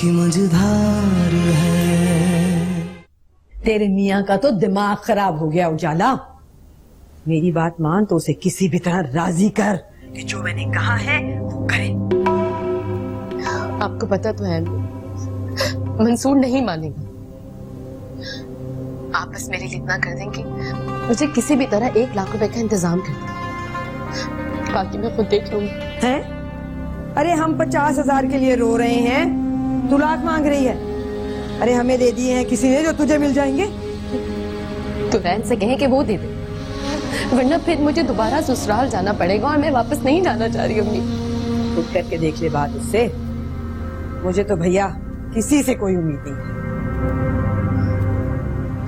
की मझधार है। तेरे मियाँ का तो दिमाग खराब हो गया उजाला। मेरी बात मान तो उसे किसी भी तरह राजी कर कि जो मैंने कहा है वो करे। आपको पता तो है मंसूर नहीं मानेगा। आप बस मेरे लिए इतना कर देंगे, मुझे किसी भी तरह 1 लाख रुपए का इंतजाम कर दें, बाकी मैं खुद देख लूंगी। हैं? अरे हम 50,000 के लिए रो रहे हैं, तू लाख मांग रही है। अरे हमें दे दिए हैं किसी ने जो तुझे मिल जाएंगे। तो रैन से कहें कि वो दे दे, वरना फिर मुझे दोबारा ससुराल जाना पड़ेगा और मैं वापस नहीं जाना चाह रही अम्मी। खुद करके देख ले बात उससे। मुझे तो भैया किसी से कोई उम्मीद नहीं है।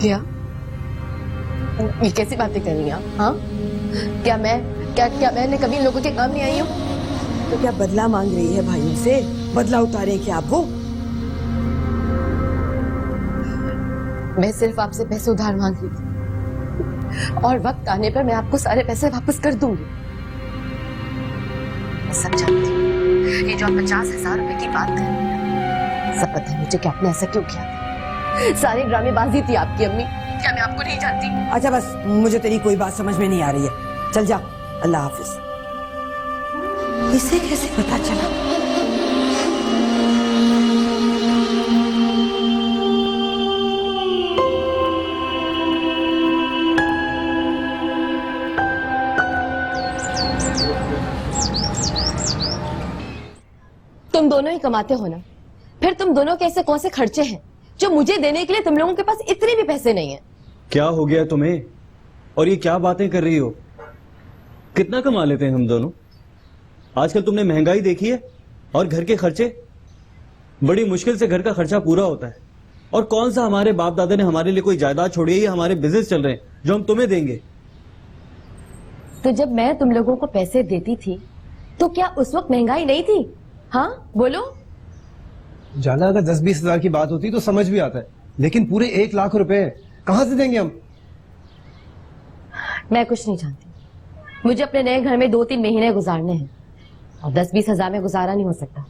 क्या ये कैसी बातें कर रही हैं आप? हाँ, क्या मैंने कभी इन लोगों के काम नहीं आई हूँ? तो क्या बदला मांग रही है भाइयों से? बदला उतारे क्या आप वो? मैं सिर्फ आपसे पैसे उधार मांग रही थी और वक्त आने पर मैं आपको सारे पैसे वापस कर दूंगी। मैं सब जानती हूँ, ये जो आप 50,000 रुपए की बात कर रही हैं, सब पता है मुझे कि आपने ऐसा क्यों किया था। सारी ड्रामेबाजी थी आपकी अम्मी, क्या मैं आपको नहीं जानती? अच्छा बस, मुझे तेरी कोई बात समझ में नहीं आ रही है। चल जा, अल्लाह हाफिज। इसे कैसे पता चला? तुम दोनों ही कमाते हो ना, फिर तुम दोनों के ऐसे कौन से खर्चे हैं जो मुझे देने के लिए तुम लोगों के पास इतने भी पैसे नहीं है? क्या हो गया तुम्हें और ये क्या बातें कर रही हो? कितना कमा लेते हैं हम दोनों? आजकल तुमने महंगाई देखी है और घर के खर्चे, बड़ी मुश्किल से घर का खर्चा पूरा होता है। और कौन सा हमारे बाप दादा ने हमारे लिए कोई जायदाद छोड़ी है या हमारे बिजनेस चल रहे हैं जो हम तुम्हें देंगे? तो जब मैं तुम लोगों को पैसे देती थी तो क्या उस वक्त महंगाई नहीं थी? हाँ बोलो। जाला, अगर 10-20 हजार की बात होती तो समझ भी आता है, लेकिन पूरे 1 लाख रुपए कहां से देंगे हम? मैं कुछ नहीं जानती, मुझे अपने नए घर में 2-3 महीने गुजारने हैं और 10-20 हजार में गुजारा नहीं हो सकता।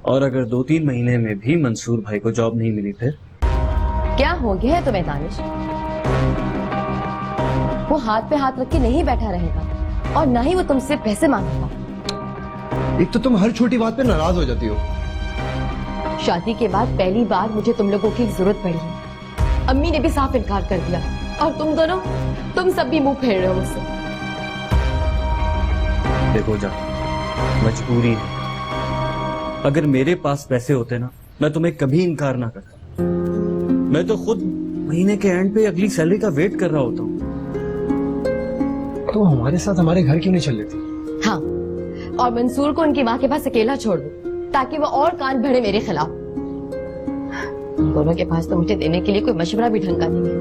और अगर 2-3 महीने में भी मंसूर भाई को जॉब नहीं मिली फिर? क्या हो गया है तुम्हें दानिश? वो हाथ पे हाथ रख के नहीं बैठा रहेगा और ना ही वो तुमसे पैसे मांगेगा। एक तो तुम हर छोटी बात पे नाराज हो जाती हो। शादी के बाद पहली बार मुझे तुम लोगों की जरूरत पड़ी है। अम्मी ने भी साफ इनकार कर दिया और तुम सब भी मुंह फेर रहे हो मुझसे। देखो जा, मजबूरी है। अगर मेरे पास पैसे होते ना, मैं तुम्हें कभी इनकार ना करता। मैं तो खुद महीने के एंड पे अगली सैलरी का वेट कर रहा होता हूँ। तो हमारे साथ हमारे घर क्यों नहीं चल लेती? हाँ, और मंसूर को उनकी माँ के पास अकेला छोड़ दो ताकि वो और कान भरे मेरे खिलाफ। उन दोनों के पास तो मुझे देने के लिए कोई मशवरा भी ढंग का नहीं है।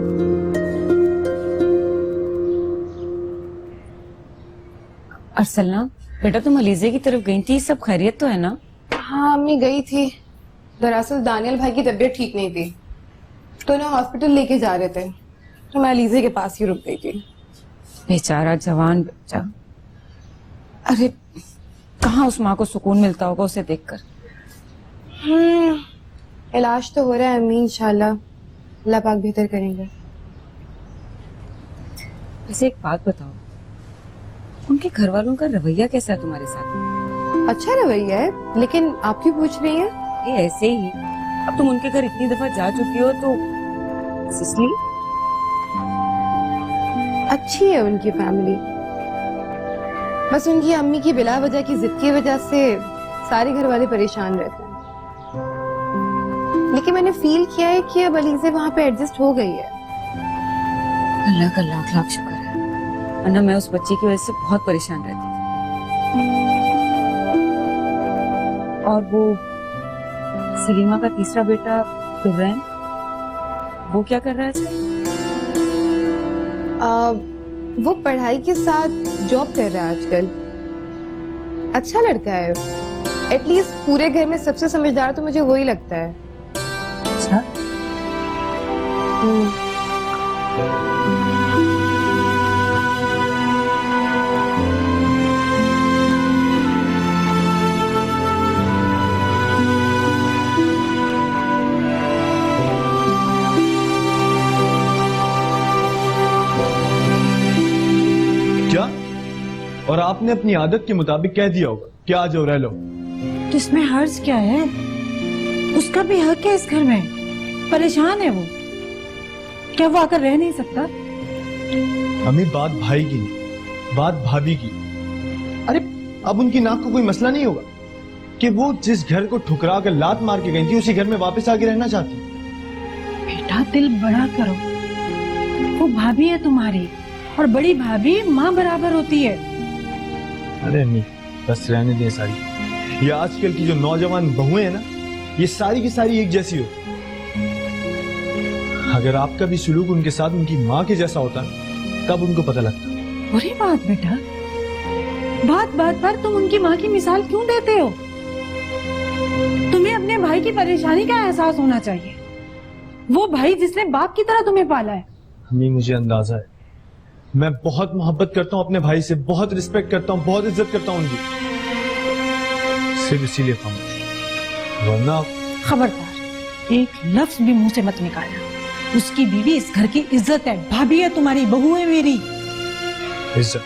अरसलना बेटा, तुम अलीजे की तरफ गई थी, सब खैरियत तो है ना? हाँ अम्मी गई थी, दरअसल दानियल भाई की तबीयत ठीक नहीं थी तो ना हॉस्पिटल लेके जा रहे थे, तो मैं अलीजे के पास ही रुक गई थी। बेचारा जवान बच्चा। अरे कहाँ उस माँ को सुकून मिलता होगा उसे देखकर। इलाज तो हो रहा है अम्मी, इंशाल्लाह अल्लाह पाक बेहतर करेंगे। वैसे एक बात बताओ, उनके घर वालों का रवैया कैसा है तुम्हारे साथ? अच्छा रवैया है, लेकिन आप क्यों पूछ रही हैं? ये ऐसे ही, अब तुम उनके घर इतनी दफा जा चुकी हो तो इसलिए। अच्छी है उनकी फैमिली, बस उनकी अम्मी की बिला वजह की जिद की वजह से सारे घर वाले परेशान रहते हैं। लेकिन मैंने फील किया है कि अब अलीज़े वहां पे एडजस्ट हो गई है। अल्लाह का लाख लाख शुक्र है, वरना मैं उस बच्ची की वजह से बहुत परेशान रहती थी। और वो सलीमा का तीसरा बेटा दुर्रैन, वो क्या कर रहा है? वो पढ़ाई के साथ जॉब कर रहा है आजकल। अच्छा लड़का है, एटलीस्ट पूरे घर में सबसे समझदार तो मुझे वही लगता है। अच्छा। आपने अपनी आदत के मुताबिक कह दिया होगा कि आ जाओ रह लो। तो इसमें हर्ज क्या है? उसका भी हक है इस घर में। परेशान है वो, क्या वो आकर रह नहीं सकता? अम्मी बात भाई की नहीं, बात भाभी की। अरे अब उनकी नाक को कोई मसला नहीं होगा कि वो जिस घर को ठुकरा कर लात मार के गई थी उसी घर में वापस आके रहना चाहती। बेटा दिल बड़ा करो, वो भाभी है तुम्हारी, और बड़ी भाभी माँ बराबर होती है। अरे अम्मी बस रहने दे सारी। ये आजकल की जो नौजवान बहुएं हैं ना, ये सारी की सारी एक जैसी हो। अगर आपका भी सुलूक उनके साथ उनकी माँ के जैसा होता तब उनको पता लगता। बुरी बात बेटा, बात बात पर तुम उनकी माँ की मिसाल क्यों देते हो? तुम्हें अपने भाई की परेशानी का एहसास होना चाहिए। वो भाई जिसने बाप की तरह तुम्हें पाला है। अम्मी मुझे अंदाजा है, मैं बहुत मोहब्बत करता हूँ अपने भाई से, बहुत रिस्पेक्ट करता हूँ, बहुत इज्जत करता हूँ उनकी। सिर्फ इसीलिए खामोश, वरना खबरदार एक लफ्ज भी मुंह से मत निकालना। उसकी बीवी इस घर की इज्जत है, भाभी है तुम्हारी, बहू है मेरी। इज्जत?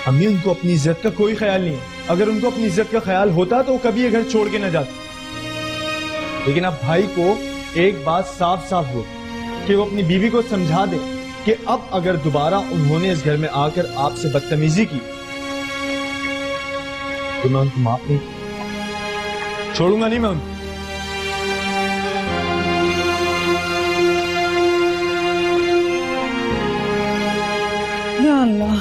अम्मी उनको अपनी इज्जत का कोई ख्याल नहीं है। अगर उनको अपनी इज्जत का ख्याल होता तो वो कभी ये घर छोड़ के न जाते। लेकिन अब भाई को एक बात साफ साफ हो कि वो अपनी बीवी को समझा दे कि अब अगर दोबारा उन्होंने इस घर में आकर आपसे बदतमीजी की तो मैं उनको माफ नहीं छोड़ूंगा, नहीं मैं उनको। या अल्लाह,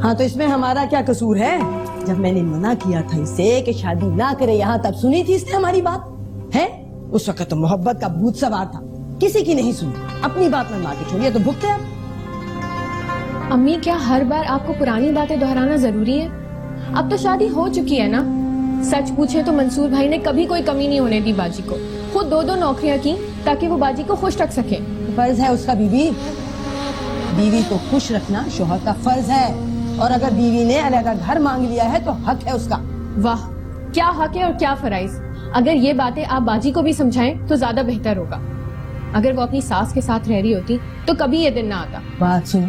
हाँ तो इसमें हमारा क्या कसूर है? जब मैंने मना किया था इसे कि शादी ना करे यहाँ, तब सुनी थी इसने हमारी बात है? उस वक्त तो मोहब्बत का भूत सवार था, किसी की नहीं सुनी, अपनी बात में मार के छोड़िए तो भुगते आप। अम्मी क्या हर बार आपको पुरानी बातें दोहराना जरूरी है? अब तो शादी हो चुकी है ना। सच पूछे तो मंसूर भाई ने कभी कोई कमी नहीं होने दी बाजी को। खुद दो दो नौकरियां की ताकि वो बाजी को खुश रख सके। फर्ज है उसका बीवी, बीवी को खुश रखना शौहर का फर्ज है। और अगर बीवी ने अलग घर मांग लिया है तो हक है उसका। वाह, क्या हक है और क्या फराइज। अगर ये बातें आप बाजी को भी समझाएं तो ज्यादा बेहतर होगा। अगर वो अपनी सास के साथ रह रही होती तो कभी ये दिन ना आता। बात सुन,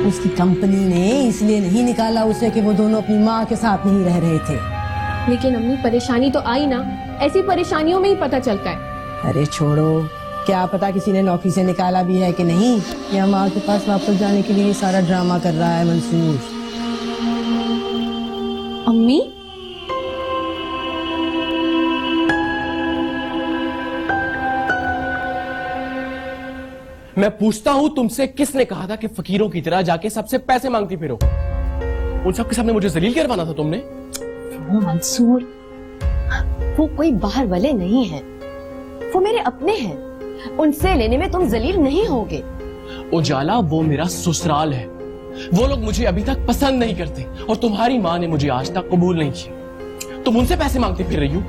उसकी कंपनी ने इसलिए नहीं निकाला उसे कि वो दोनों अपनी माँ के साथ नहीं रह रहे थे। लेकिन अम्मी परेशानी तो आई ना, ऐसी परेशानियों में ही पता चलता है। अरे छोड़ो, क्या पता किसी ने नौकरी से निकाला भी है कि नहीं, या माँ के पास वापस जाने के लिए सारा ड्रामा कर रहा है मंसूर। अम्मी मैं पूछता हूं तुमसे, किसने कहा था कि फकीरों की तरह जाके सबसे पैसे मांगती फिरो? उन सबके सामने मुझे जलील करवाना था तुमने? वो मंसूर, वो कोई बाहर वाले नहीं है, वो मेरे अपने हैं। उनसे लेने में तुम जलील नहीं होगे। उजाला, वो मेरा ससुराल है। वो लोग मुझे अभी तक पसंद नहीं करते और तुम्हारी माँ ने मुझे आज तक कबूल नहीं किया। तुम उनसे पैसे मांगती फिर रही हो?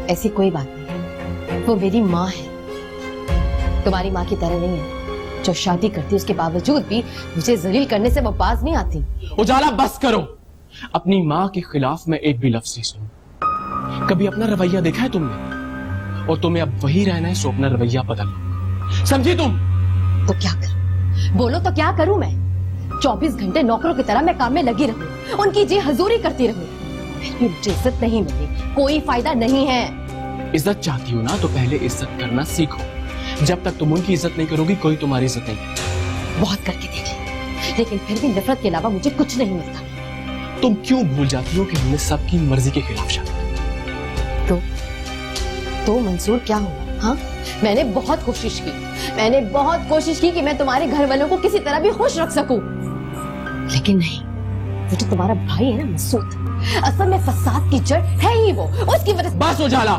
ऐसी कोई बात नहीं, वो मेरी माँ है, तुम्हारी माँ की तरह नहीं है जो शादी करती उसके बावजूद भी मुझे जलील करने से वो बाज नहीं आती। उजाला बस करो, अपनी माँ के खिलाफ मैं एक भी लफ्ज नहीं सुनूं। कभी अपना रवैया देखा है तुमने? और तुम्हें अब वही रहना है, सो अपना रवैया बदल लो, समझी तुम? तो क्या करूं? बोलो तो क्या करूं मैं? 24 घंटे नौकरों की तरह मैं काम में लगी रहूं, उनकी जी हजूरी करती रहूं, फिर भी मुझे इज्जत नहीं मिली, कोई फायदा नहीं है। इज्जत चाहती हो ना तो पहले इज्जत करना सीखो। जब तक तुम उनकी इज्जत नहीं करोगी कोई तुम्हारी इज्जत नहीं करेगा। बहुत करके देख ली, लेकिन फिर भी नफरत के अलावा मुझे कुछ नहीं मिलता। तुम क्यों भूल जाती हो कि हमने सबकी मर्जी के खिलाफ शादी की? तो मंसूर क्या हुआ? हाँ, मैंने बहुत कोशिश की, मैंने बहुत कोशिश की कि मैं तुम्हारे घर वालों को किसी तरह भी खुश रख सकूं, लेकिन नहीं। वो जो तुम्हारा भाई है ना मसूद, असल में फसाद की जड़ है ही वो, उसकी वजह से। बस उजाला,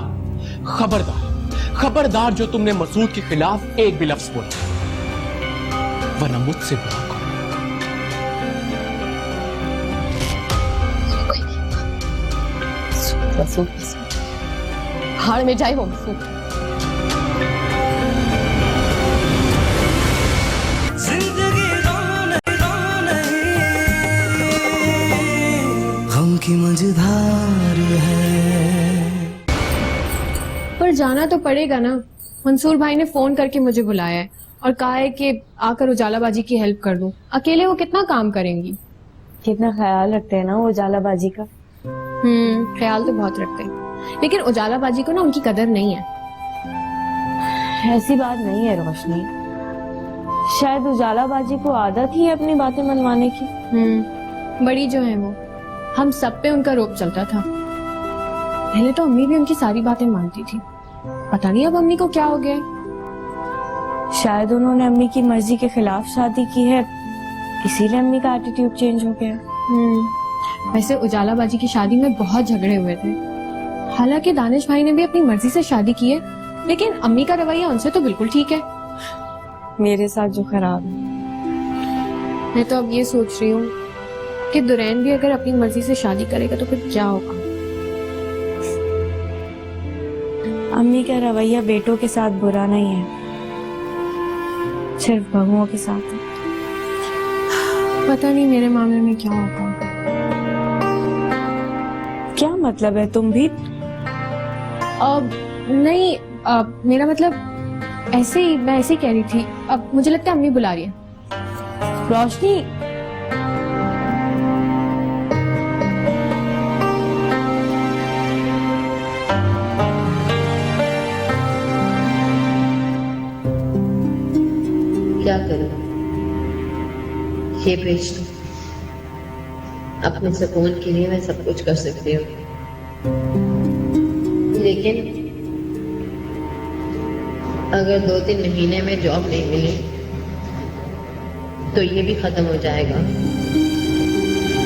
खबरदार खबरदार, जो तुमने मसूद के खिलाफ एक भी लफ्ज बोला, वरना मुझसे बुरा कहो। मसूद हाड़ में जाए वो मसूद। गम की मझधार है। पर जाना तो पड़ेगा ना, मंसूर भाई ने फोन करके मुझे बुलाया है और कहा है कि आकर उजाला बाजी की हेल्प कर दूं। अकेले वो कितना काम करेंगी। कितना ख्याल रखते हैं ना वो उजाला बाजी का। ख्याल तो बहुत रखते हैं, लेकिन उजाला बाजी को ना उनकी कदर नहीं है। ऐसी बात नहीं है रोशनी, शायद उजाला बाजी को आदत ही है अपनी बातें मनवाने की। बड़ी जो है वो, हम सब पे उनका रोप चलता था। पहले तो अम्मी भी उनकी सारी बातें मानती थी, पता नहीं अब अम्मी को क्या हो गया है। शायद उन्होंने अम्मी की मर्जी के खिलाफ शादी की है, इसीलिए अम्मी का एटीट्यूड चेंज हो गया। वैसे उजाला बाजी की शादी में बहुत झगड़े हुए थे। हालांकि दानिश भाई ने भी अपनी मर्जी से शादी की है, लेकिन अम्मी का रवैया उनसे तो बिल्कुल ठीक है। मेरे साथ जो खराब है। मैं तो अब ये सोच रही हूँ कि दुरैन भी अगर अपनी मर्जी से शादी करेगा तो फिर क्या होगा। अम्मी का रवैया बेटों के साथ बुरा नहीं है, सिर्फ बहुओं के साथ है। पता नहीं मेरे मामले में क्या होगा। क्या मतलब है, तुम भी? अब नहीं, मेरा मतलब ऐसे ही, मैं ऐसे ही कह रही थी। अब मुझे लगता है अम्मी बुला रही है। रोशनी, क्या करूं, ये बेच दूं। अपने सुकून के लिए मैं सब कुछ कर सकती हूँ, लेकिन अगर 2-3 महीने में जॉब नहीं मिली तो ये भी खत्म हो जाएगा।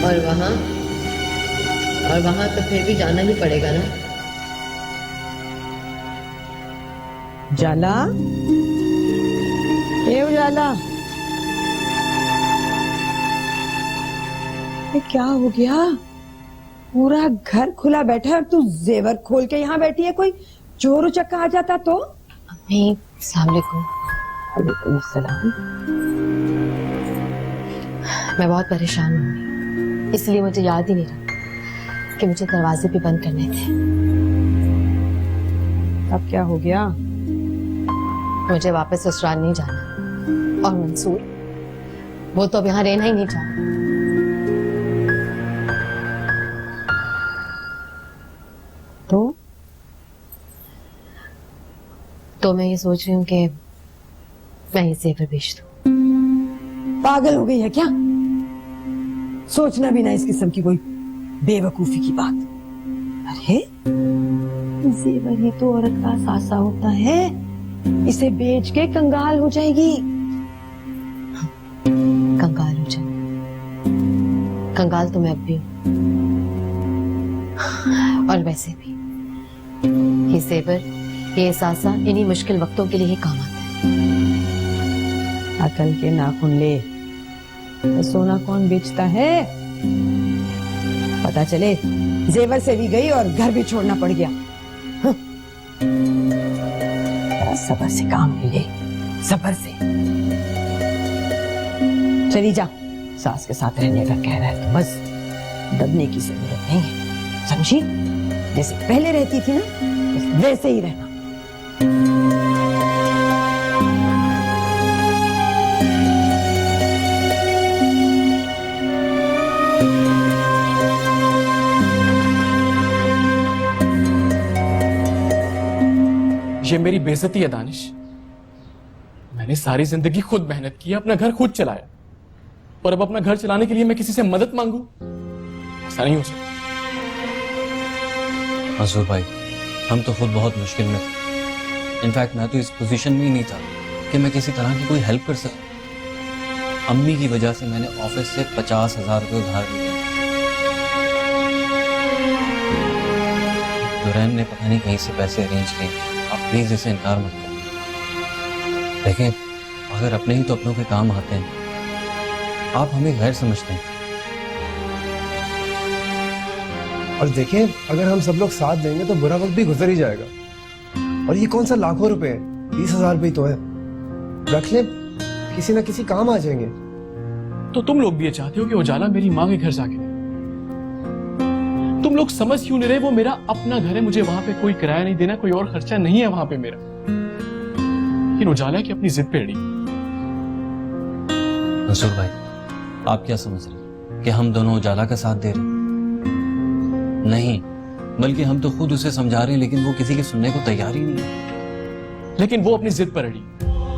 और वहां तो फिर भी जाना ही पड़ेगा ना। जाला, ये उजाला, ये क्या हो गया? पूरा घर खुला बैठा है और तू जेवर खोल के यहाँ बैठी है। कोई चोर उचक्का आ जाता तो? अम्मी, अस्सलाम वालेकुम। वालेकुम अस्सलाम। मैं बहुत परेशान हूँ, इसलिए मुझे याद ही नहीं रहा कि मुझे दरवाजे भी बंद करने थे। अब क्या हो गया? मुझे वापस ससुराल नहीं जाना, और मंसूर, वो तो अब यहाँ रहना ही नहीं चाहता। तो मैं ये सोच रही हूँ कि मैं ये जेवर बेच दूँ। पागल हो गई है क्या? सोचना भी ना इस किस्म की कोई बेवकूफी की बात। अरे जेवर ही तो औरत का सासा होता है, इसे बेच के कंगाल हो जाएगी। कंगाल हो जाए? कंगाल तो मैं अब भी हूँ। और वैसे भी ये जेवर, ये सासा इन्हीं मुश्किल वक्तों के लिए ही काम आता है। अकल के नाखून ले, तो सोना कौन बेचता है? पता चले जेवर से भी गई और घर भी छोड़ना पड़ गया। सबर से काम ले, सबर से। चली जा, सास के साथ रहने का कह रहा है तो बस दबने की जरूरत नहीं है, समझी? जैसे पहले रहती थी ना, बस वैसे ही रहना। ये मेरी बेइज्जती है दानिश। मैंने सारी जिंदगी खुद मेहनत की, अपना घर खुद चलाया, और अब अपना घर चलाने के लिए मैं किसी से मदद मांगू? ऐसा नहीं हो सकता। मंसूर भाई, हम तो खुद बहुत मुश्किल में थे। इनफैक्ट मैं तो इस पोजीशन में ही नहीं था कि मैं किसी तरह की कोई हेल्प कर सकूं। अम्मी की वजह से मैंने ऑफिस से 50,000 रुपये उधार लिए। दुरैन ने पता नहीं कहीं से पैसे अरेंज किए। आप प्लीज इसे इनकार मत करें। देखें, अगर अपने ही तो अपनों के काम आते हैं। आप हमें गैर समझते हैं। और देखें, अगर हम सब लोग साथ देंगे तो बुरा वक्त भी गुजर ही जाएगा। और ये कौन सा लाखों रुपए है, 20,000 रुपये तो है, रख ले, किसी ना किसी काम आ जाएंगे। तो तुम लोग भी ये चाहते हो कि उजाला मेरी माँ के घर जाके रहे? तुम लोग समझ क्यों नहीं रहे? वो मेरा अपना घर है, मुझे वहां पे कोई किराया नहीं देना, कोई और खर्चा नहीं है वहां पे मेरा। लेकिन उजाला की अपनी जिद पे अड़ी। मंसूर भाई, आप क्या समझ रहे कि हम दोनों उजाला का साथ दे रहे? नहीं, बल्कि हम तो खुद उसे समझा रहे हैं, लेकिन वो किसी की सुनने को तैयार ही नहीं है। लेकिन वो अपनी जिद पर अड़ी।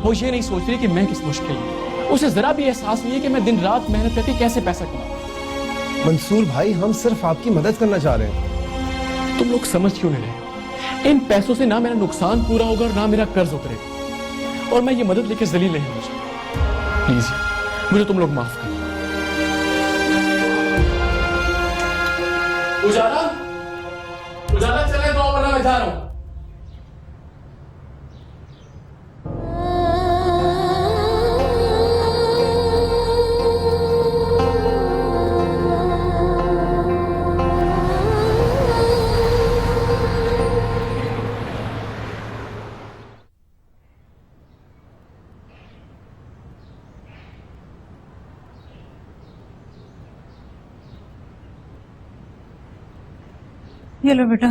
वो ये नहीं सोच रही कि मैं किस मुश्किल में। उसे जरा भी एहसास नहीं है कि मैं दिन रात मेहनत करके कैसे पैसा कमाऊं। मंसूर भाई, हम सिर्फ आपकी मदद करना चाह रहे हैं। तुम लोग समझ क्यों नहीं रहे? इन पैसों से ना मेरा नुकसान पूरा होगा और ना मेरा कर्ज उतरेगा, और मैं ये मदद लेके जलील नहीं होना चाहता। प्लीज मुझे तुम लोग माफ करो। उजाला, उजाला चले तो वरना मैं जा रहा हूं। ये लो बेटा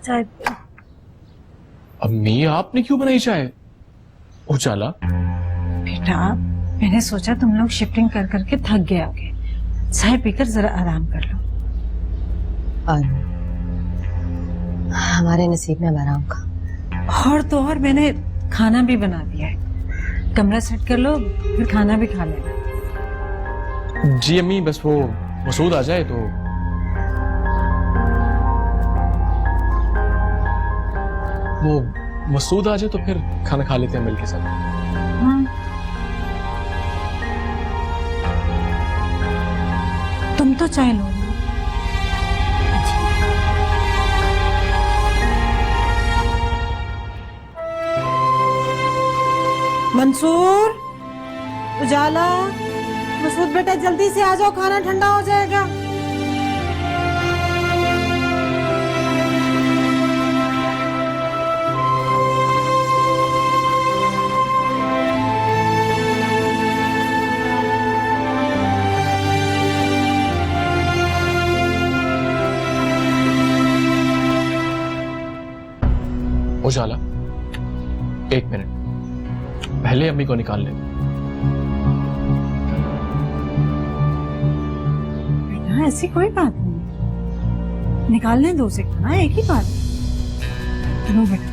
चाय पियो। अम्मी, आपने क्यों बनाई चाय? उजाला, बेटा मैंने सोचा तुम लोग शिफ्टिंग कर करके थक गए होगे, चाय पीकर जरा आराम कर लो। और हमारे नसीब में अब आराम का। और तो और मैंने खाना भी बना दिया है, कमरा सेट कर लो फिर खाना भी खा लेना। जी अम्मी, बस वो मसूद आ जाए तो। वो मसूद आ जाए तो फिर खाना खा लेते हैं मिल के साथ। तुम तो चाय लो। मंसूर, उजाला, मसूद बेटा जल्दी से आ जाओ, खाना ठंडा हो जाएगा। उजाला, एक मिनट, पहले अम्मी को निकाल ले। बेटा ऐसी कोई बात नहीं, निकालने दो उसे खाना, एक ही बात है। चलो बेटा।